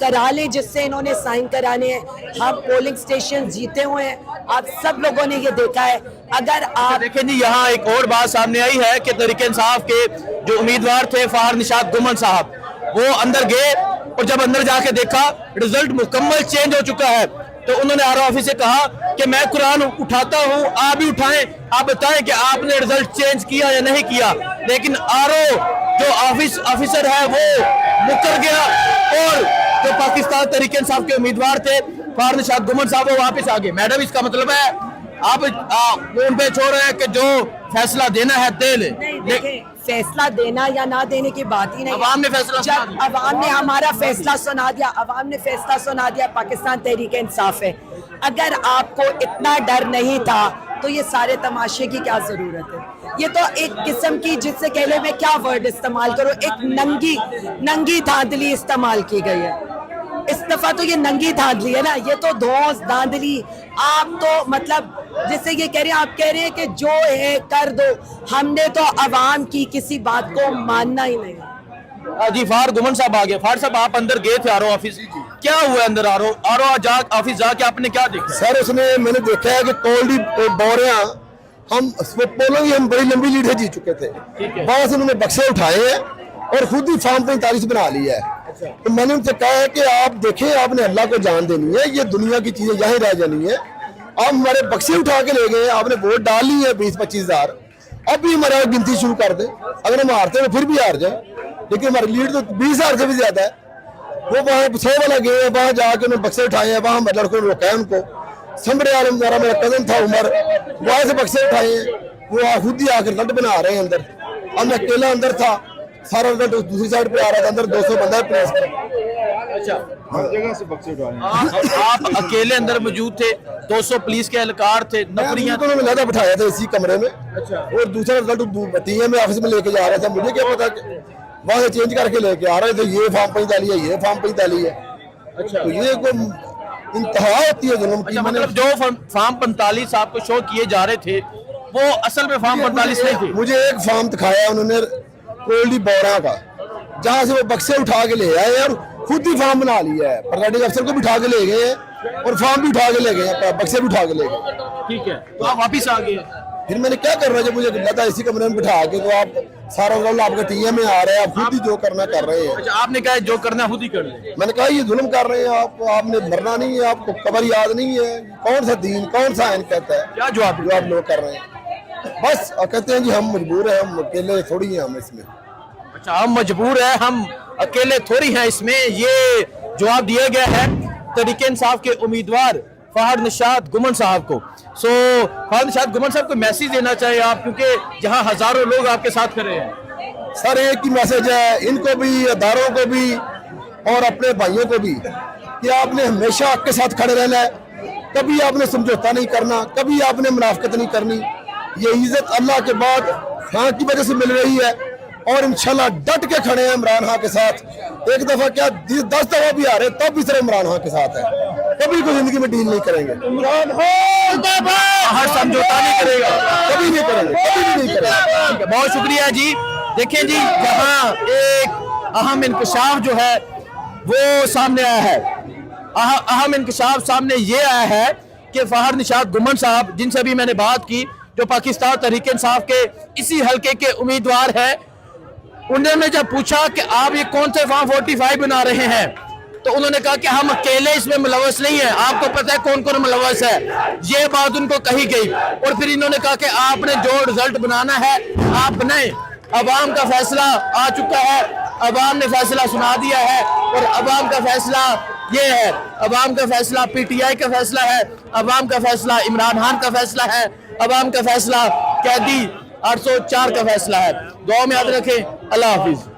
کرا لیں جس سے انہوں نے سائن کرانے ہیں. ہم پولنگ اسٹیشن جیتے ہوئے ہیں, آپ سب لوگوں نے یہ دیکھا ہے. اگر آپ دیکھیں جی یہاں ایک اور بات سامنے آئی ہے کہ تحریک انصاف کے جو امیدوار تھے فہد نشاط گمن صاحب, وہ اندر گئے اور جب اندر جا کے دیکھا رزلٹ مکمل چینج ہو چکا ہے, تو انہوں نے آر او آفس سے کہا کہ میں قرآن اٹھاتا ہوں, آپ بھی اٹھائیں, آپ بتائیں کہ آپ نے رزلٹ چینج کیا یا نہیں کیا. لیکن آر او جو آفیسر ہے وہ مکر گیا اور جو پاکستان تحریک انصاف کے امیدوار تھے فہد نشاط گمن صاحب وہ واپس آ گئے. میڈم اس کا مطلب ہے آپ ان پہ چھوڑ رہے ہیں کہ جو فیصلہ دینا ہے دے لے. دیکھیں, فیصلہ دینا یا نہ دینے کی بات ہی نہیں. عوام نے فیصلہ سنا جب عوام نے ہمارا فیصلہ سنا دیا, عوام نے فیصلہ سنا دیا, پاکستان تحریک انصاف ہے. اگر آپ کو اتنا ڈر نہیں تھا تو یہ سارے تماشے کی کیا ضرورت ہے؟ یہ تو ایک قسم کی, جس سے کہلے میں کیا ورڈ استعمال کروں, ایک ننگی دھاندلی استعمال کی گئی ہے. اس دفعہ تو یہ ننگی دھاندلی ہے نا, یہ تو دھوس دھاندلی. آپ تو مطلب جیسے یہ کہہ رہے ہیں, آپ کہہ رہے ہیں کہ جو ہے کر دو. ہم نے تو عوام کی کسی بات کو ماننا ہی نہیں. جی فہد گمن صاحب آ گئے. فہد صاحب آپ اندر گئے تھے آر او آفس, کیا ہوا اندر آر او آفس جا کے آپ نے کیا دیکھا؟ سر اس میں نے دیکھا ہے کہ کولڈی بوریاں ہم پولوں کی ہم بڑی لمبی لیڈیں جیت چکے تھے, بعض انہوں نے بکسے اٹھائے ہیں اور خود ہی فارم 45 بنا لیا ہے. تو میں نے ان سے کہا ہے کہ آپ دیکھیں, آپ نے اللہ کو جان دینی ہے, یہ دنیا کی چیزیں یہیں رہ جانی ہے. آپ ہمارے بکسے اٹھا کے لے گئے, آپ نے ووٹ ڈال لی ہے 20-25 ہزار, اب بھی ہمارا گنتی شروع کر دیں. اگر ہم ہارتے ہیں پھر بھی ہار جائیں, لیکن ہماری لیڈ تو 20 ہزار سے بھی زیادہ ہے. وہ وہاں 100 والا گئے ہیں, وہاں جا کے انہوں نے بکسے اٹھائے ہیں, وہاں لڑکوں نے روکا ہے ان کو. سمبرے عالم میرا کزن تھا عمر, وہاں سے بکسے اٹھائے ہیں, وہ خود ہی آ کر لٹ بنا رہے ہیں اندر. اب میں اکیلا اندر تھا, سارا لٹ دوسری سائڈ پہ آ رہا تھا, اندر 200 بندہ ہے پولیس کا. آپ اکیلے اندر موجود تھے, 200 پولیس کے اہلکار تھے, نفریاں انہوں نے لہدا بٹھایا تھا اسی کمرے میں, اور دوسرا رزلٹ ٹی ایم آفس میں لے کے جا رہا تھا. مجھے کیا پتا کہ وہاں سے چینج کر کے لے کے آ رہے تھے, یہ فارم 45 ہے, یہ فارم 45 ہے. تو یہ کوئی انتہا ہوتی ہے ظلم کی. مطلب جو فارم 45 آپ کو شو کیے جا رہے تھے وہ اصل میں فارم 45 نہیں تھے. مجھے ایک فارم دکھایا انہوں نے کولڈی بورا کا, جہاں سے وہ بکسے اٹھا کے لے آئے اور خود ہی فارم بنا لیا ہے. پریزیڈنٹ افسر کو بھی اٹھا کے لے گئے ہیں اور فارم بھی اٹھا کے لے گئے ہیں, بکسے بھی اٹھا کے لے گئے. ٹھیک ہے, تو آپ واپس آ گئے. پھر میں نے کیا کرنا, جب مجھے لگا اسی کمرے میں بٹھا کے, تو آپ سارا رول آپ کے ٹی ایم میں آ رہے ہیں, آپ خود ہی جو کرنا کر رہے ہیں. اچھا, آپ نے کہا جو کرنا خود ہی کر لیں. میں نے کہا یہ ظلم کر رہے ہیں آپ نے مرنا نہیں ہے, آپ کو قبر یاد نہیں ہے, کون سا دین کون سا آئین کہتا ہے, کیا جواب جو آپ لوگ کر رہے ہیں. بس کہتے ہیں جی ہم مجبور ہیں, ہم اکیلے تھوڑی ہیں ہم اس میں. اچھا, ہم مجبور ہیں, ہم اکیلے تھوڑی ہیں اس میں, یہ جواب دیا گیا ہے تحریک انصاف کے امیدوار فہد نشاط گمن صاحب کو. سو فہد نشاط گمن صاحب کو میسیج دینا چاہیے آپ, کیونکہ جہاں ہزاروں لوگ آپ کے ساتھ کھڑے ہیں. سر ایک ہی میسج ہے ان کو بھی, اداروں کو بھی اور اپنے بھائیوں کو بھی, کہ آپ نے ہمیشہ حق کے ساتھ کھڑے رہنا ہے, کبھی آپ نے سمجھوتا نہیں کرنا, کبھی آپ نے منافقت نہیں کرنی. یہ عزت اللہ کے بعد خان کی وجہ سے مل رہی ہے, اور انشاءاللہ ڈٹ کے کھڑے ہیں عمران خان کے ساتھ. ایک دفعہ کیا 10 دفعہ بھی آ رہے تب بھی صرف عمران خان کے ساتھ ہے, کبھی کوئی زندگی میں ڈیل نہیں کریں گے. عمران خان ہر سمجھوتا نہیں کرے گا, کبھی نہیں کریں گے, کبھی بھی نہیں کریں گے. ٹھیک ہے, بہت شکریہ جی. دیکھیں جی, یہاں ایک اہم انکشاف جو ہے وہ سامنے آیا ہے. اہم انکشاف سامنے یہ آیا ہے کہ فہد نشاط گمن صاحب, جن سے بھی میں نے بات کی, جو پاکستان تحریک انصاف کے اسی حلقے کے امیدوار ہیں, انہوں نے جب پوچھا کہ آپ یہ کون سے فارم 45 بنا رہے ہیں, تو انہوں نے کہا کہ ہم اکیلے اس میں ملوث نہیں ہیں, آپ کو پتہ ہے کون کون ملوث ہے. یہ بات ان کو کہی گئی, اور پھر انہوں نے کہا کہ آپ نے جو رزلٹ بنانا ہے آپ بنائیں, عوام کا فیصلہ آ چکا ہے, عوام نے فیصلہ سنا دیا ہے, اور عوام کا فیصلہ یہ ہے, عوام کا فیصلہ پی ٹی آئی کا فیصلہ ہے, عوام کا فیصلہ عمران خان کا فیصلہ ہے, عوام کا فیصلہ قیدی 804 کا فیصلہ ہے. دعا میں یاد رکھیں. اللہ حافظ.